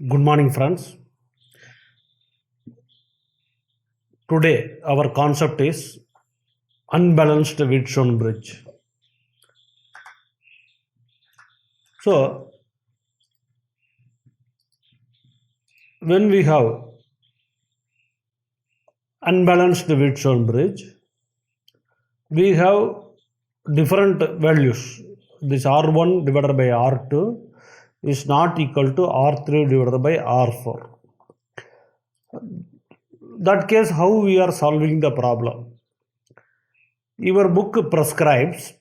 Good morning, friends. Today, our concept is unbalanced Wheatstone bridge. So, when we have unbalanced Wheatstone bridge, we have different values. This R1 divided by R2 is not equal to R3 divided by R4. That case, how we are solving the problem? Your book prescribes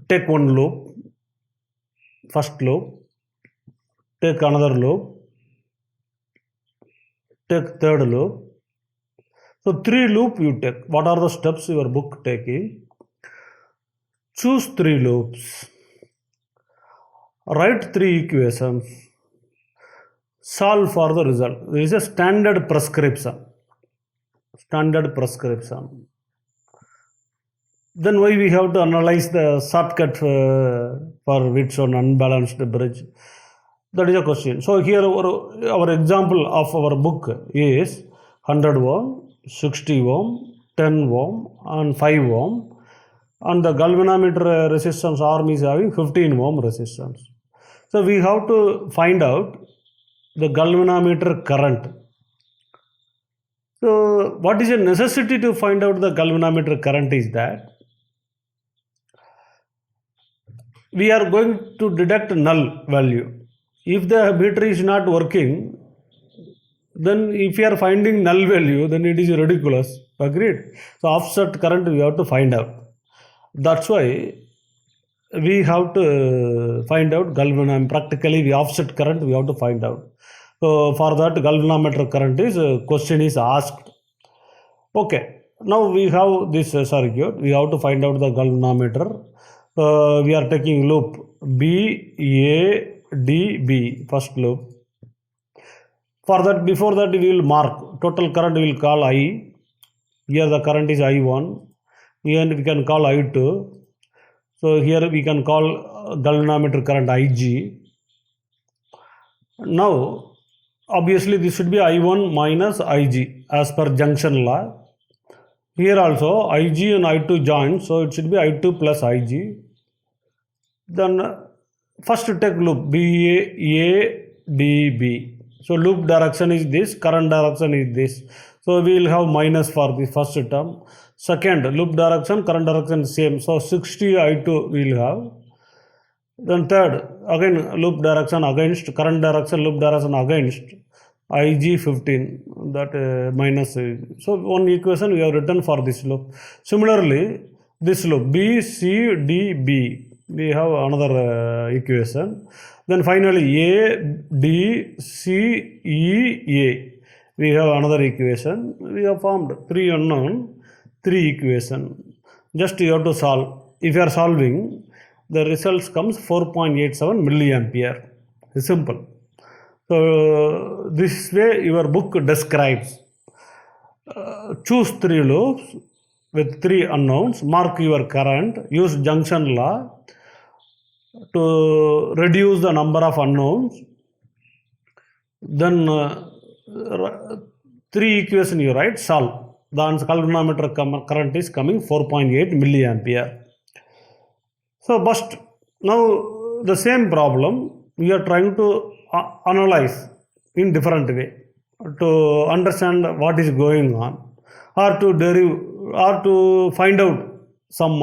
take one loop, first loop, take another loop, take third loop. So 3 loop you take. What are the steps your book taking? Choose 3 loops. Write 3 equations. Solve for the result. There is a standard prescription. Then why we have to analyze the shortcut for Wheatstone unbalanced bridge? That is a question. So here our example of our book is 100 ohm, 60 ohm, 10 ohm and 5 ohm, and the galvanometer resistance arm is having 15 ohm resistance. So we have to find out the galvanometer current. So what is a necessity to find out the galvanometer current is that we are going to deduct null value. If the meter is not working, then if you are finding null value, then it is ridiculous. Agreed? So offset current we have to find out. That's why we have to find out galvanometer. Practically, the offset current we have to find out. So for that, galvanometer current is question is asked. Okay. Now we have this circuit. We have to find out the galvanometer. We are taking loop B, A, D, B, first loop. For that, before that, we will mark total current. We will call I. Here the current is I1. Here we can call I2. So here we can call galvanometer current Ig. Now, obviously, this should be I1 minus Ig as per junction law. Here also Ig and I2 join, so it should be I2 plus Ig. Then first take loop A, D, B. So loop direction is this, current direction is this. So we will have minus for the first term. Second, loop direction, current direction same. So 60 I2 we will have. Then third, again loop direction against, current direction, loop direction against. Ig 15, that minus. So one equation we have written for this loop. Similarly, this loop B, C, D, B. We have another equation. Then finally A, D, C, E, A. We have another equation. We have formed 3 unknown, 3 equation. Just you have to solve. If you are solving, the results comes 4.87 milliampere. It's simple. So this way your book describes. Choose 3 loops with 3 unknowns. Mark your current. Use junction law to reduce the number of unknowns. Then 3 equation you write, solve. The galvanometer current is coming 4.8 milliampere. So but now the same problem we are trying to analyze in different way to understand what is going on, or to derive, or to find out some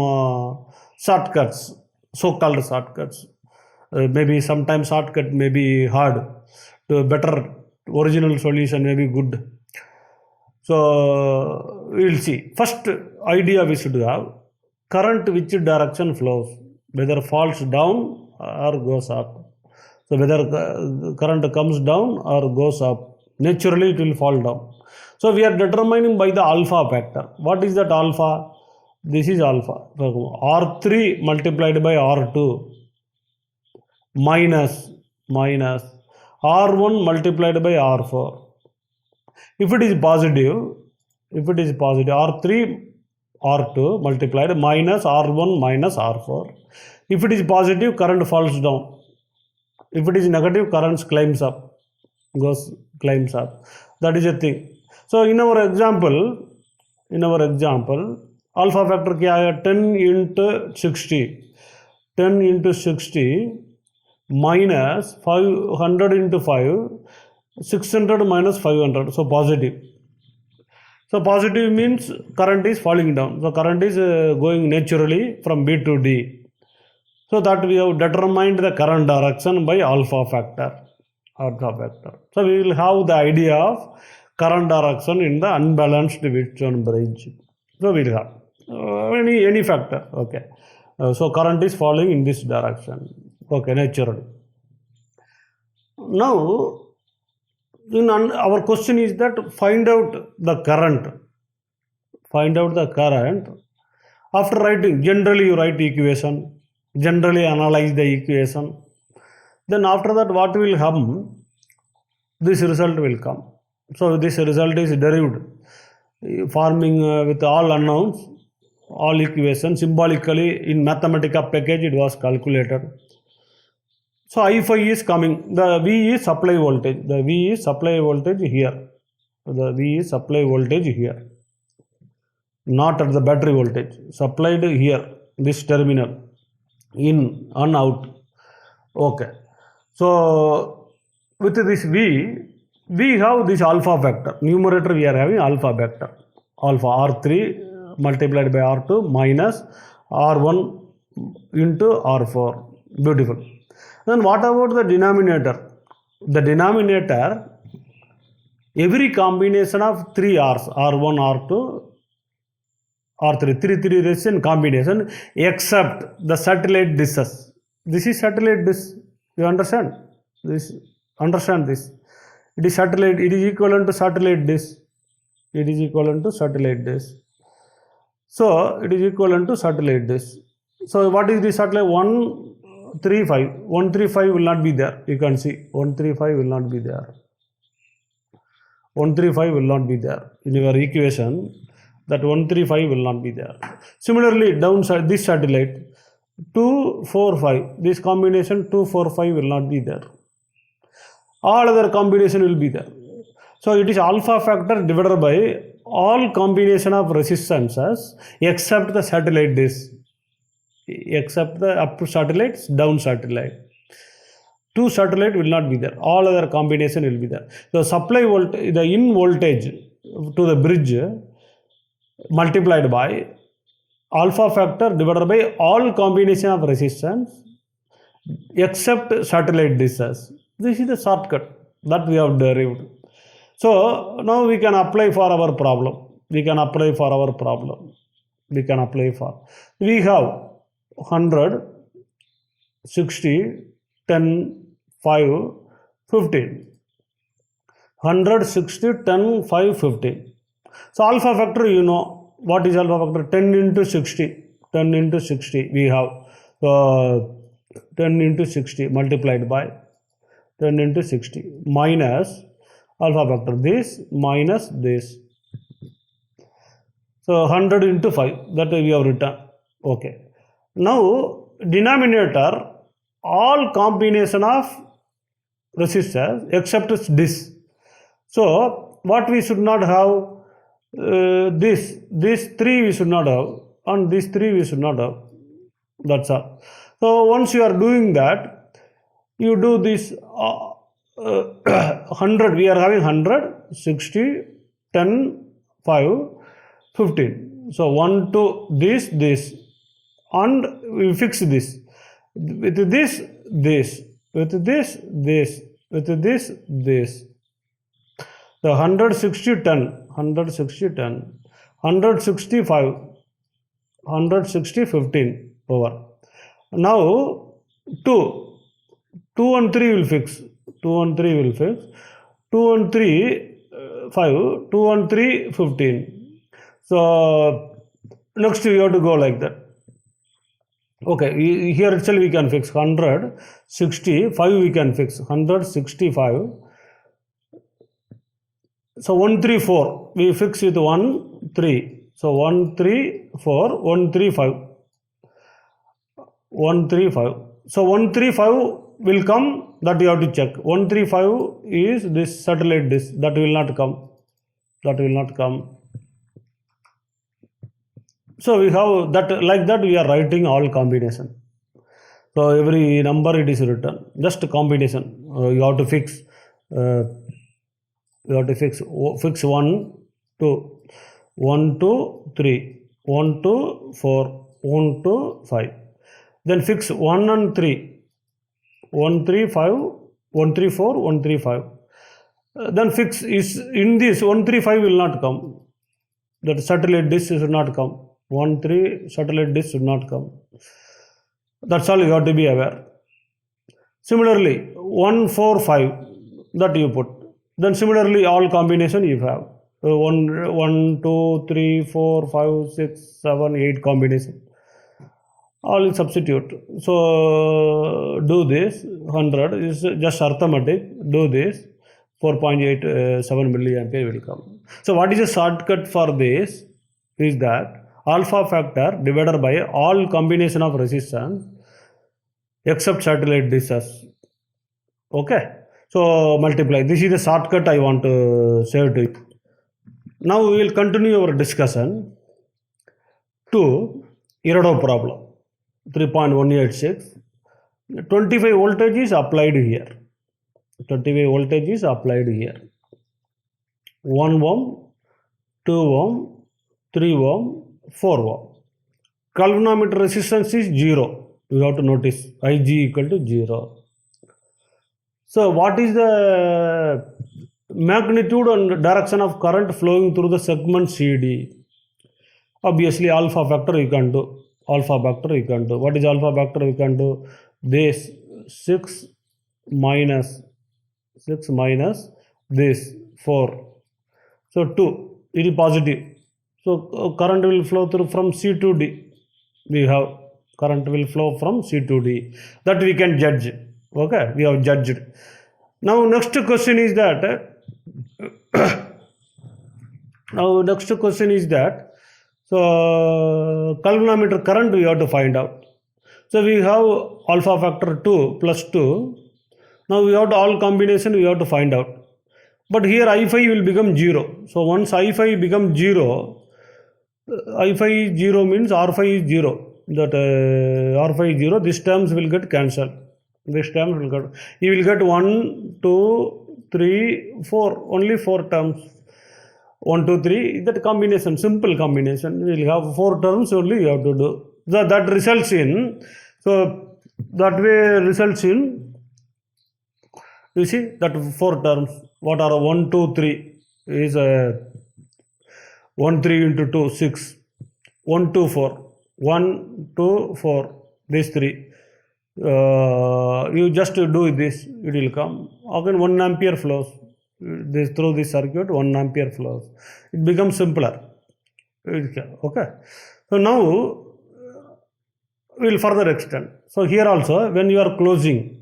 shortcuts, so-called shortcuts. Maybe sometimes shortcut may be hard. To better original solution may be good. So we will see. First idea we should have, current which direction flows, whether falls down or goes up. So whether current comes down or goes up, naturally it will fall down. So we are determining by the alpha factor. What is that alpha? This is alpha. R3 multiplied by R2 minus R1 multiplied by R4. If it is positive, R3 R2 multiplied minus R1 minus R4. If it is positive, current falls down. If it is negative, currents climbs up, climbs up. That is a thing. So in our example, alpha factor क्या है? 10 into 60. 10 into 60 minus 500 into 5, 600 minus 500. So positive. So positive means current is falling down. So current is going naturally from B to D. So that we have determined the current direction by alpha factor. So we will have the idea of current direction in the unbalanced Wheatstone bridge. So we will have any factor. Okay. So current is falling in this direction. Okay, naturally. Now, our question is that find out the current. Find out the current. After writing, generally you write equation. Generally analyze the equation. Then after that, what will come? This result will come. So this result is derived, forming with all unknowns, all equations. Symbolically, in Mathematica package, it was calculated. So I phi is coming. The V is supply voltage. The V is supply voltage here. The V is supply voltage here. Not at the battery voltage. Supplied here, this terminal. In and out. Okay. So with this V, we have this alpha factor. Numerator we are having alpha factor. Alpha R3 multiplied by R2 minus R1 into R4. Beautiful. Then what about the denominator? The denominator, every combination of 3 R's, R1, R2, R3, 3 resistance combination, except the satellite dishes. This is satellite dish. You understand? Understand this. It is satellite. It is equivalent to satellite dish. It is equivalent to satellite dish. So it is equivalent to satellite dish. So what is the satellite? 135. 135 will not be there. You can see 135 will not be there. 135 will not be there in your equation. That 135 will not be there. Similarly, downside, this satellite 245, this combination 245 will not be there. All other combination will be there. So it is alpha factor divided by all combination of resistances except the satellite dish, except the up satellites, down satellite. Two satellite will not be there. All other combination will be there. The supply voltage, the in voltage to the bridge multiplied by alpha factor divided by all combination of resistance except satellite dishes. This is the shortcut that we have derived. So now we can apply for our problem. We have 100, 60, 10, 5, 15. 100, 60, 10, 5, 15. So alpha factor, you know, what is alpha factor? 10 into 60. 10 into 60 we have 10 into 60 multiplied by 10 into 60 minus alpha factor this minus this. So 100 into 5, that we have written. Okay. Now denominator, all combination of resistors except this. So what we should not have? This 3 we should not have, and this 3 we should not have. That's all. So once you are doing that, you do this 100, we are having 100, 60, 10, 5, 15. So 1 to this, and we fix this. With this, with this, with this. So 160, 10. 160, 10, 165, 160, 15 over. Now 2 and 3 will fix. 2 and 3 will fix. 2 and 3, 5. 2 and 3, 15. So next you have to go like that. Okay, here itself we can fix 165 we can fix 165. So 134 we fix with 1 3. So 1 3 4 1 3 5 1 3 5. So 1 3 5 will come, that you have to check. 135 is this satellite dish, that will not come, that will not come. So we have that, like that we are writing all combination. So every number it is written, just combination. You have to fix, you have to fix 1 2 1 2 3 1 2 4 1 2 5, then fix 1 and 3 1 3 5 1 3 4 1 3 5. Then fix is in this 1 3 5 will not come, that satellite dish should not come, 1 3 satellite dish should not come. That's all you have to be aware. Similarly 1 4 5 that you put, then similarly all combination you have 1 2 3 4 5 6 7 8 combination, all is substitute. So do this, 100 is just arithmetic, do this, 4.87 milliampere will come. So what is a shortcut for this is that alpha factor divided by all combination of resistance except satellite dishes. Okay, so multiply. This is the shortcut I want to say to you. Now we will continue our discussion to Irodov problem 3.186. 25 voltage is applied here. 25 voltage is applied here. 1 ohm, 2 ohm, 3 ohm, 4 ohm. Galvanometer resistance is 0. You have to notice Ig equal to 0. So what is the magnitude and direction of current flowing through the segment CD? Obviously alpha factor you can do. Alpha factor you can do. What is alpha factor you can do? This 6 minus this 4. So 2, it is positive. So current will flow through from C to D. We have current will flow from C to D. That we can judge. Okay, we have judged. Now next question is that so galvanometer current we have to find out. So we have alpha factor 2 plus 2. Now we have to all combination we have to find out. But here I phi will become 0. So once I phi becomes 0, I phi is 0 means R phi is 0. That R phi is 0, these terms will get cancelled. This terms will get, you will get 1, 2, 3, 4, only 4 terms. 1, 2, 3, that combination, simple combination. We will have 4 terms only you have to do. So that results in, so that way results in, you see that 4 terms. What are 1, 2, 3 is 1, 3 into 2, 6. 1, 2, 4. 1, 2, 4. These 3. You just do this, it will come. Again 1 ampere flows. This through this circuit 1 ampere flows. It becomes simpler. Okay. So now we will further extend. So here also when you are closing,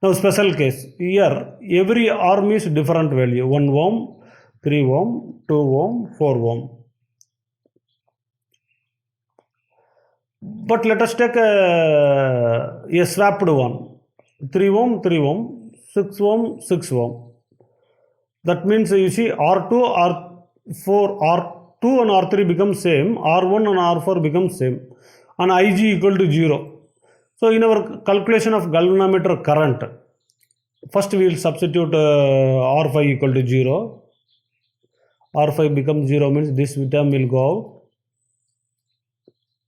now special case, here every arm is different value, 1 ohm, 3 ohm, 2 ohm, 4 ohm. But let us take a swapped one, 3 ohm, 3 ohm, 6 ohm, 6 ohm. That means you see R2, R4, R2 and R3 become same, R1 and R4 become same, and Ig equal to 0. So in our calculation of galvanometer current, first we will substitute R5 equal to 0. R5 becomes 0 means this term will go out.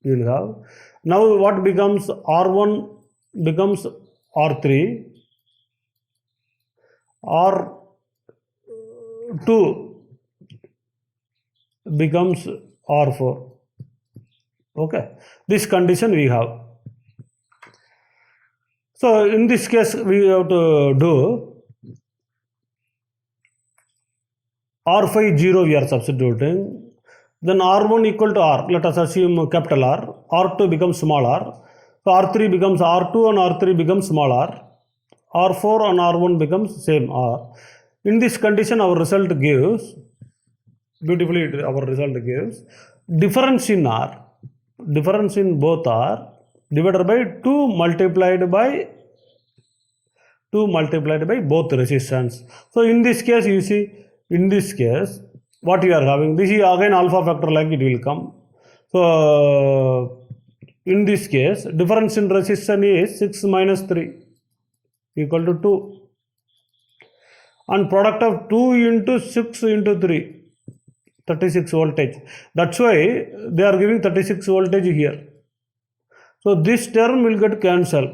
You will have. Now what becomes R1 becomes R3, R2 becomes R4. Okay, this condition we have. So in this case we have to do R5 0 we are substituting. Then R1 equal to R, let us assume capital R, R2 becomes small r, so R3 becomes R2 and R3 becomes small r, R4 and R1 becomes same R. In this condition our result gives, beautifully our result gives, difference in R, difference in both R divided by 2 multiplied by 2 multiplied by both resistance. So in this case, you see, in this case, what you are having, this is again alpha factor like it will come. So in this case, difference in resistance is 6 minus 3 equal to 2. And product of 2 into 6 into 3, 36 voltage. That's why they are giving 36 voltage here. So this term will get cancelled.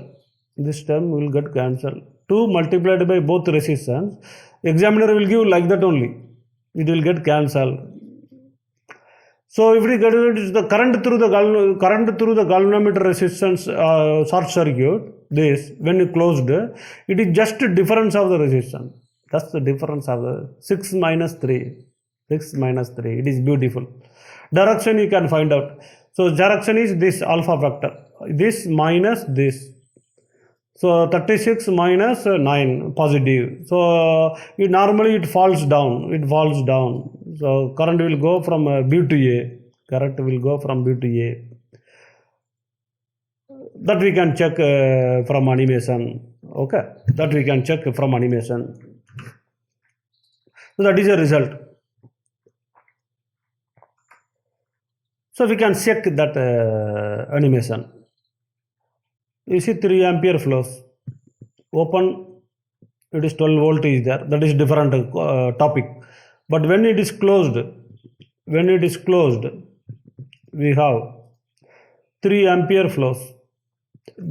This term will get cancelled. 2 multiplied by both resistance. Examiner will give like that only. It will get cancelled. So if we get the current through the galvanometer resistance short circuit, this when you closed, it is just a difference of the resistance. That's the difference of the 6 minus 3. 6 minus 3. It is beautiful. Direction you can find out. So direction is this alpha factor. This minus this. So 36 minus 9 positive. So normally it falls down. It falls down. So current will go from B to A. Current will go from B to A. That we can check from animation. Okay. That we can check from animation. So that is a result. So we can check that animation. You see 3 ampere flows. Open, it is 12 volt is there. That is different topic. But when it is closed, we have 3 ampere flows.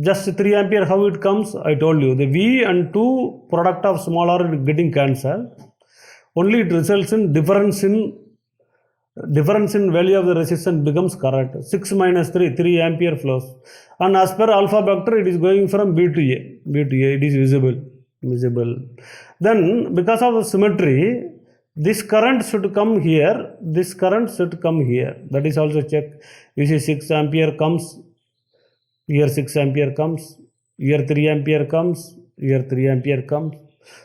Just 3 ampere, how it comes? I told you. The V and 2 product of small r getting cancelled. Only it results in difference in value of the resistance becomes correct. 6 minus 3 ampere flows. And as per alpha factor, it is going from B to A. It is visible. Then because of symmetry, this current should come here. That is also checked. You see 6 ampere comes. Here 6 ampere comes. Here 3 ampere comes. Here 3 ampere comes.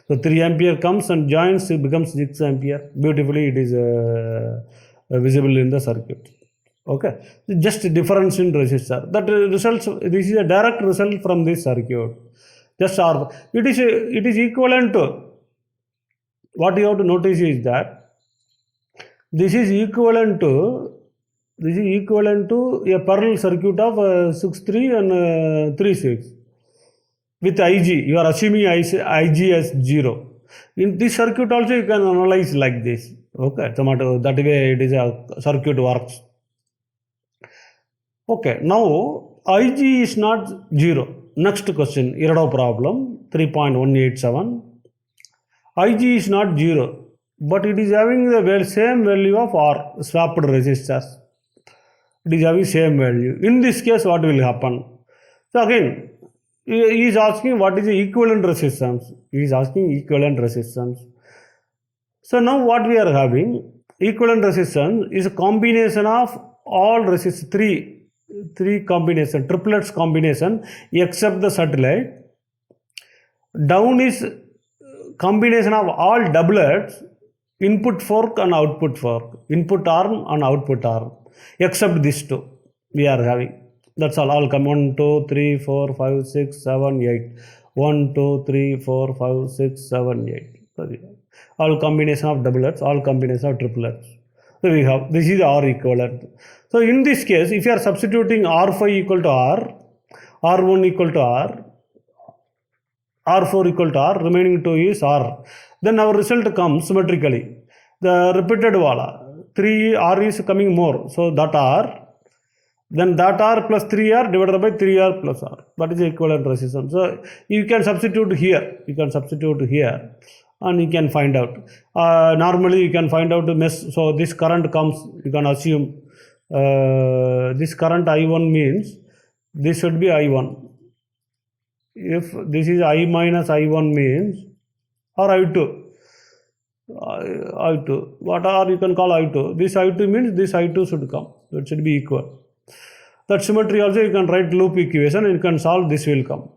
So 3 ampere comes and joins, it becomes 6 ampere. Beautifully it is visible in the circuit. Okay. Just difference in resistor. That results, this is a direct result from this circuit. Just it is equivalent to, what you have to notice is that this is equivalent to a parallel circuit of 6-3 and 3-6. With Ig, you are assuming Ig as 0. In this circuit also you can analyze like this. Okay, that way it is a circuit works. Okay, now Ig is not 0. Next question, Erado problem 3.187. Ig is not 0, but it is having the same value of R, swapped resistors. It is having same value. In this case, what will happen? So again, he is asking what is the equivalent resistance. So now what we are having, equivalent resistance is a combination of all resistors, three combination, triplets combination, except the satellite. Down is combination of all doublets, input fork and output fork, input arm and output arm, except these two we are having. That's all come 1, 2, 3, 4, 5, 6, 7, 8. 1, 2, 3, 4, 5, 6, 7, 8. Sorry. All combination of doublets, all combination of triplets. So we have, this is R equivalent. So in this case, if you are substituting R5 equal to R, R1 equal to R, R4 equal to R, remaining 2 is R. Then our result comes symmetrically. The repeated wala, 3 R is coming more. So that R, then that R plus 3R divided by 3R plus R. That is the equivalent resistance. So you can substitute here. And you can find out. Normally you can find out the mesh. So this current comes, you can assume this current I1 means this should be I1. If this is I minus I1 means, or I2. What are you can call I2? This I2 means this I2 should come. It should be equal. That symmetry also you can write loop equation and you can solve, this will come.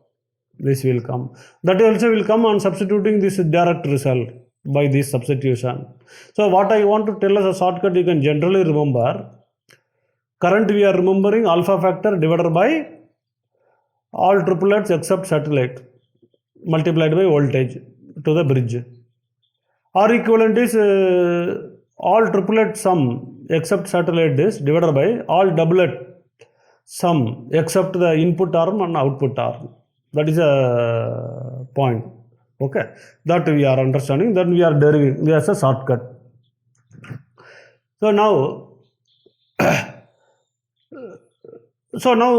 That also will come on substituting this direct result by this substitution. So what I want to tell as a shortcut, you can generally remember, current we are remembering alpha factor divided by all triplets except satellite. multiplied by voltage to the bridge. R equivalent is all triplet sum except satellite dish divided by all doublet sum except the input arm and output arm. That is a point. Okay, that we are understanding. Then we are deriving as a shortcut. So now,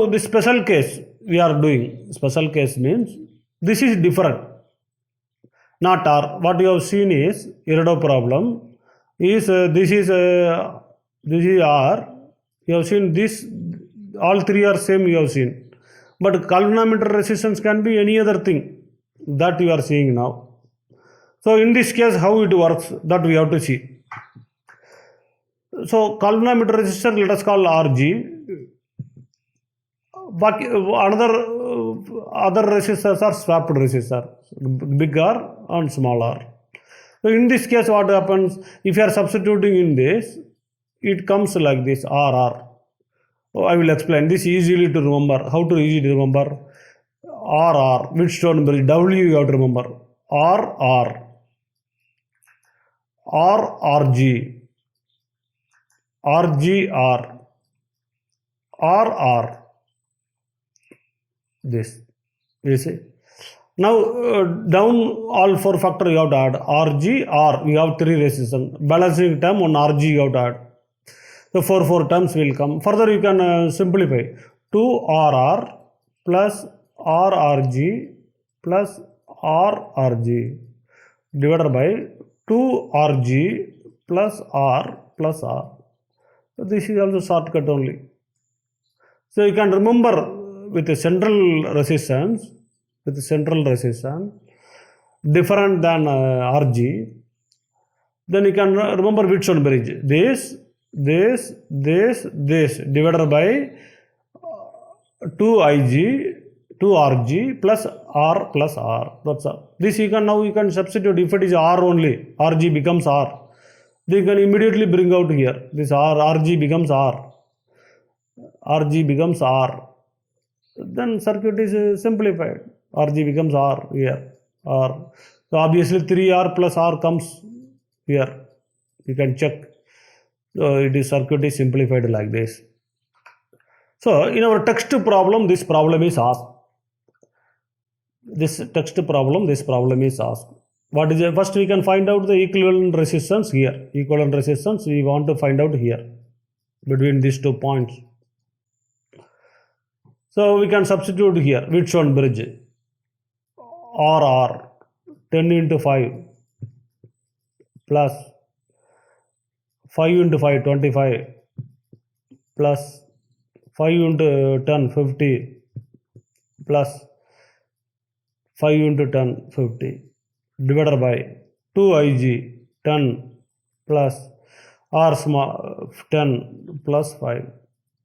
the special case we are doing. Special case means this is different, not R. What you have seen is Erado problem. Is this is R. You have seen this. All three are same. You have seen, but galvanometer resistance can be any other thing that you are seeing now. So in this case, how it works, that we have to see. So galvanometer resistor, let us call RG. But other resistors are swapped resistor, big R and small r. So in this case, what happens? If you are substituting in this, it comes like this RR. Oh, I will explain this easily to remember. How to easily remember? RR, Wheatstone bridge, W you have to remember. RR, RRG, RGR, RR. This, you see. Now down all four factor you have to add. RG, R, we have three resistance. Balancing term, one RG you have to add. So four terms will come. Further you can simplify. 2RR plus RRG plus RRG divided by 2RG plus R plus R. So this is also shortcut only. So you can remember with a central resistance, different than RG, then you can remember Wheatstone bridge. This divided by 2IG, 2RG plus R plus R. That's all. This you can substitute. If it is R only, RG becomes R. They can immediately bring out here. This RG becomes R. RG becomes R. Then circuit is simplified. RG becomes R here. R. So obviously 3R plus R comes here. You can check. So circuit is simplified like this. So in our text problem, this problem is asked. This problem is asked. What is it? First we can find out the equivalent resistance here. Equivalent resistance we want to find out here between these 2 points. So we can substitute here Wheatstone bridge. RR 10 into 5 plus 5 into 5 25 plus 5 into 10 50 plus 5 into 10 50 divided by 2IG 10 plus R small 10 plus 5.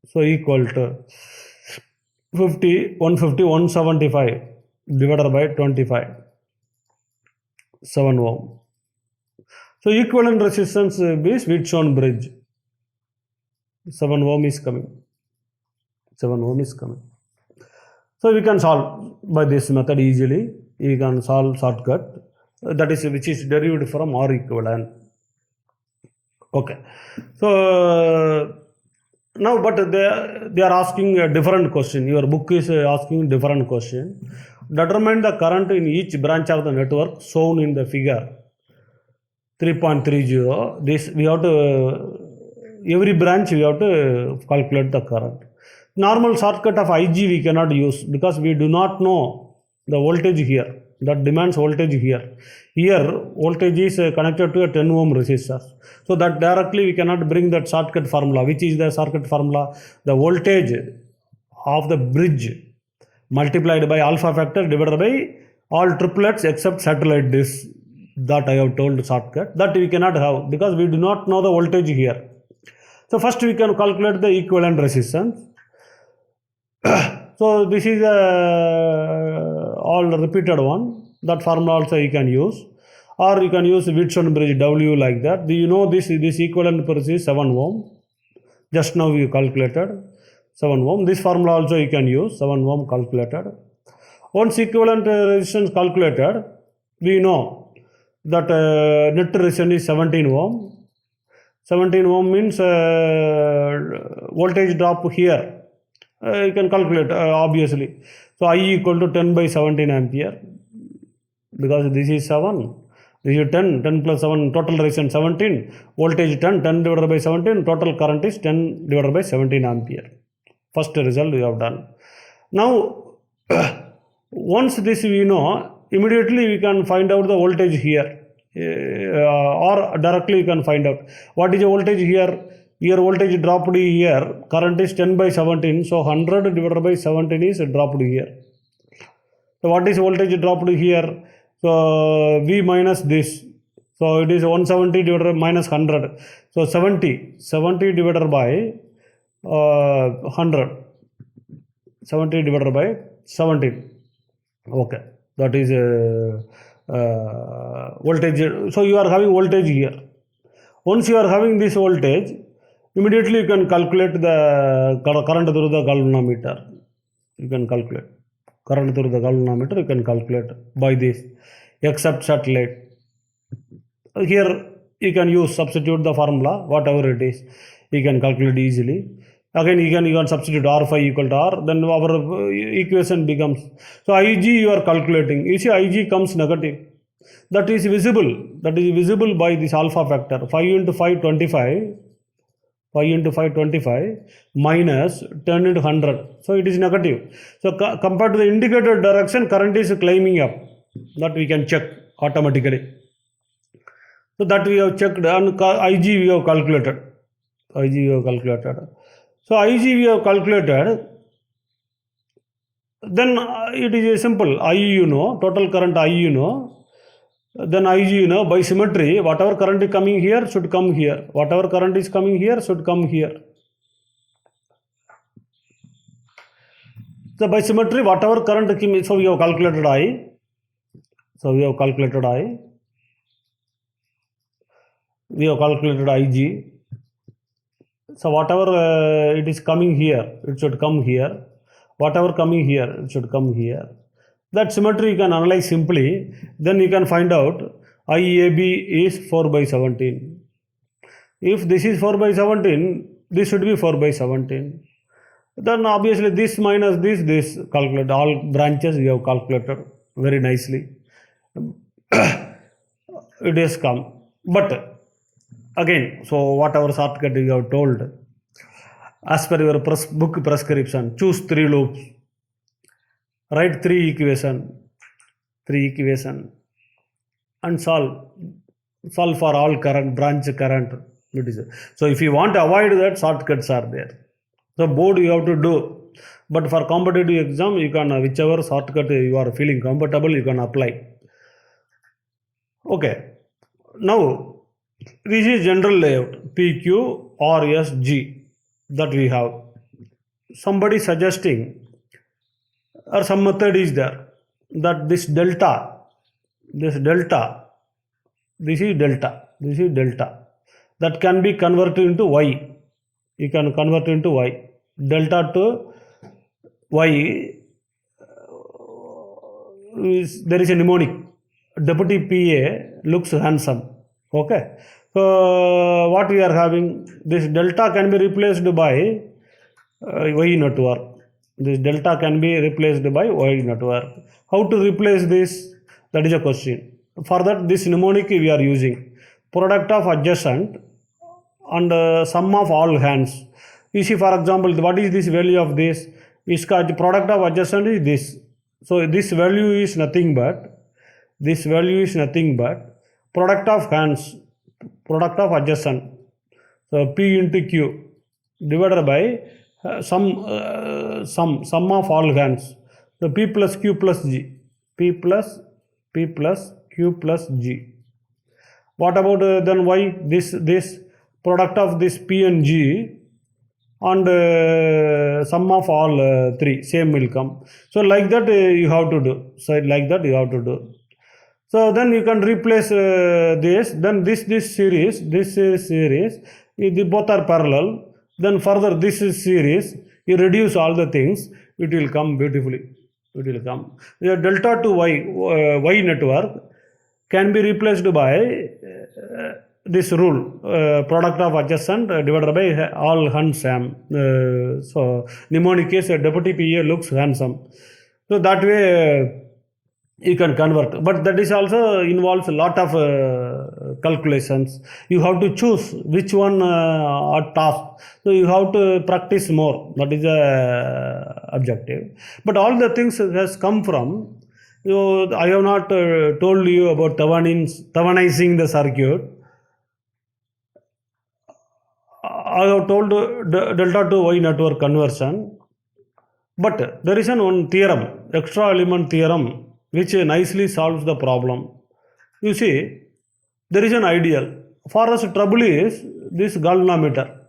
So equal to 175 divided by 25, 7 ohm. So equivalent resistance is Wheatstone bridge. 7 ohm is coming. So we can solve by this method easily. You can solve shortcut. That is which is derived from R equivalent. Okay. So now, but they are asking a different question. Your book is asking different question. Determine the current in each branch of the network shown in the figure 3.30. This we have to, every branch we have to calculate the current. Normal shortcut of IG we cannot use because we do not know the voltage here. That demands voltage here. Here voltage is connected to a 10 ohm resistor. So that directly we cannot bring that shortcut formula. Which is the shortcut formula? The voltage of the bridge multiplied by alpha factor divided by all triplets except satellite dish. That I have told shortcut. That we cannot have because we do not know the voltage here. So first we can calculate the equivalent resistance. So this is all repeated one. That formula also you can use. Or you can use Wheatstone bridge W like that. Do you know this equivalent is 7 ohm? Just now you calculated 7 ohm. This formula also you can use 7 ohm calculated. Once equivalent resistance calculated, we know that net resistance is 17 ohm. 17 ohm means voltage drop here. You can calculate obviously. So I equal to 10 by 17 ampere, because this is 7, this is 10, 10 plus 7, total resistance 17, voltage 10, 10 divided by 17, total current is 10 divided by 17 ampere. First result we have done. Now once this we know, immediately we can find out the voltage here, or directly you can find out what is the voltage here. Here voltage dropped here, current is 10 by 17, so 100 divided by 17 is dropped here. So what is voltage dropped here? So V minus this, so it is 170 divided by minus 100, so 70 divided by 100, 70 divided by 17. Okay, that is voltage. So you are having voltage here. Once you are having this voltage, immediately you can calculate the current through the galvanometer. You can calculate current through the galvanometer. You can calculate by this, except satellite. Here you can use, substitute the formula, whatever it is, you can calculate easily. Again you can substitute R5 equal to R, then our equation becomes, so Ig you are calculating, you see Ig comes negative, that is visible by this alpha factor, 5 into 5 25, 5 into 5 25 minus 10 into 100, so it is negative. So compared to the indicated direction, current is climbing up, that we can check automatically. So that we have checked, and Ig we have calculated. So Ig we have calculated, then it is simple. I you know, total current I you know, then Ig you know, by symmetry, whatever current is coming here should come here, whatever current is coming here should come here. So by symmetry, whatever current came, so we have calculated I. We have calculated Ig. So whatever it is coming here, it should come here. Whatever coming here, it should come here. That symmetry you can analyze simply. Then you can find out IAB is 4 by 17. If this is 4 by 17, this should be 4 by 17. Then obviously this minus this calculate. All branches we have calculated very nicely. It has come. But again, so whatever shortcut you have told, as per your book prescription, choose 3 loops, write 3 equation, and solve for all current, branch current. So if you want to avoid that, shortcuts are there. So board you have to do, but for competitive exam, you can, whichever shortcut you are feeling comfortable, you can apply. Okay, now this is general layout, PQ, RS, G, that we have. Somebody suggesting, or some method is there, that this delta, this is delta, that can be converted into Y. You can convert into Y. Delta to Y, there is a mnemonic. Deputy PA looks handsome. Okay. So what we are having, this delta can be replaced by Y network. This delta can be replaced by Y network. How to replace this? That is a question. For that, this mnemonic we are using. Product of adjacent and sum of all hands. You see, for example, what is this value of this? The product of adjacent is this. So this value is nothing but product of hands, product of adjacent. So P into Q divided by sum of all hands. So P plus Q plus G. P plus Q plus G. What about then Y? This product of this P and G and sum of all 3, same will come. So like that you have to do. So then you can replace this. Then this series, both are parallel. Then further this is series. You reduce all the things, it will come beautifully. it will come. The delta to y network can be replaced by this rule, product of adjacent divided by all handsome. So mnemonic case, deputy PA looks handsome. So that way you can convert, but that is also involves a lot of calculations. You have to choose which one are task. So you have to practice more. That is the objective. But all the things has come from. I have not told you about Thevenizing the circuit. I have told delta to y network conversion. But there is one theorem, extra element theorem, which nicely solves the problem. You see, there is an ideal. For us, trouble is this galvanometer.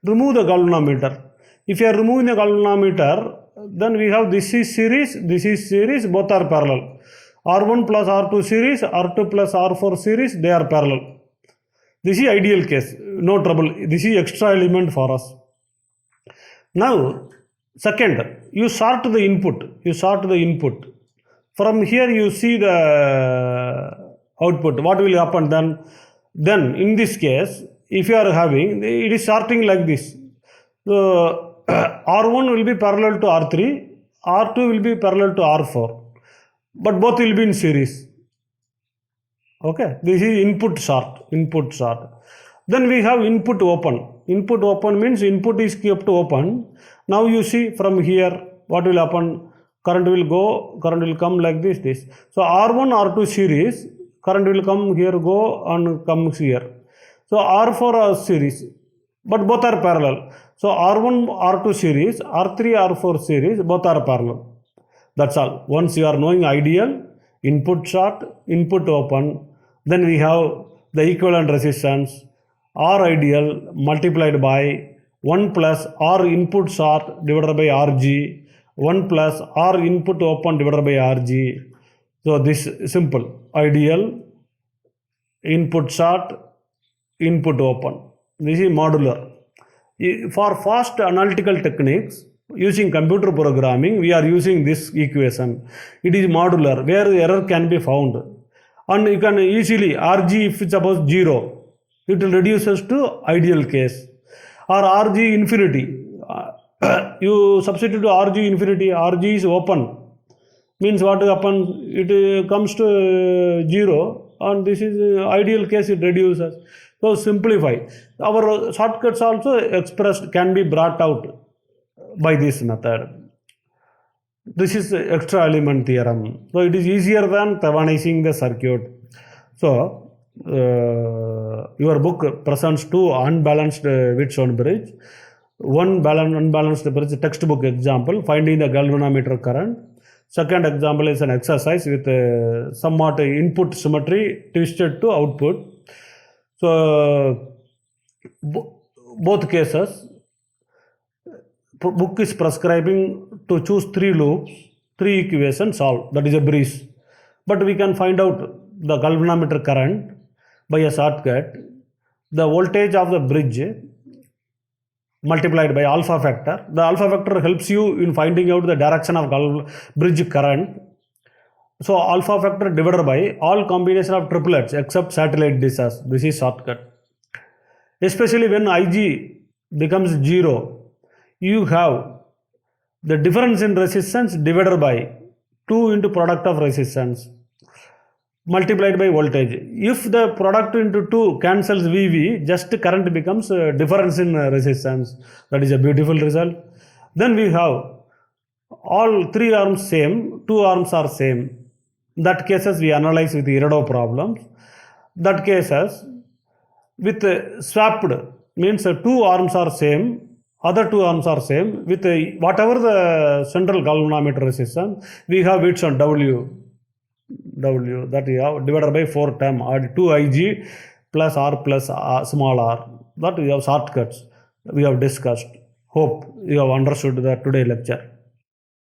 Remove the galvanometer. If you are removing the galvanometer, then we have this is series, both are parallel. R1 plus R2 series, R2 plus R4 series, they are parallel. This is ideal case, no trouble. This is extra element for us. Now, second, you sort the input. From here you see the output. What will happen then? Then in this case, if you are having, it is sorting like this. So R1 will be parallel to R3, R2 will be parallel to R4, but both will be in series. Okay, this is input sort. Then we have input open. Input open means input is kept open. Now you see from here what will happen. Current will come like this. So R1, R2 series, current will come here, go and comes here. So R4 series, but both are parallel. So R1, R2 series, R3, R4 series, both are parallel. That's all. Once you are knowing ideal, input short, input open, then we have the equivalent resistance, R ideal multiplied by 1 plus R input short divided by RG, 1 plus R input open divided by RG. So this simple. Ideal, input short, input open. This is modular. For fast analytical techniques, using computer programming, we are using this equation. It is modular, where the error can be found. And you can easily, RG if suppose 0, it will reduces to ideal case. Or RG infinity. You substitute RG infinity, RG is open. Means what will happen? It comes to 0, and this is ideal case, it reduces. So simplify. Our shortcuts also expressed can be brought out by this method. This is extra element theorem. So it is easier than Thevenizing the circuit. So your book presents two unbalanced Wheatstone bridge. One unbalanced bridge textbook example, finding the galvanometer current. Second example is an exercise with somewhat input symmetry twisted to output. So both cases, book is prescribing to choose 3 loops, 3 equations, solve. That is a breeze. But we can find out the galvanometer current by a shortcut. The voltage of the bridge multiplied by alpha factor. The alpha factor helps you in finding out the direction of bridge current. So alpha factor divided by all combination of triplets except satellite dishes. This is shortcut. Especially when Ig becomes 0, you have the difference in resistance divided by 2 into product of resistance multiplied by voltage. If the product into 2 cancels VV, just current becomes difference in resistance. That is a beautiful result. Then we have all 3 arms same, 2 arms are same. That cases we analyze with Iredov problems. That cases with swapped means 2 arms are same, other 2 arms are same. With whatever the central galvanometer resistance, we have Wheatstone on W that we have divided by 4 term, or 2Ig plus R plus small r. That we have shortcuts we have discussed. Hope you have understood the today lecture.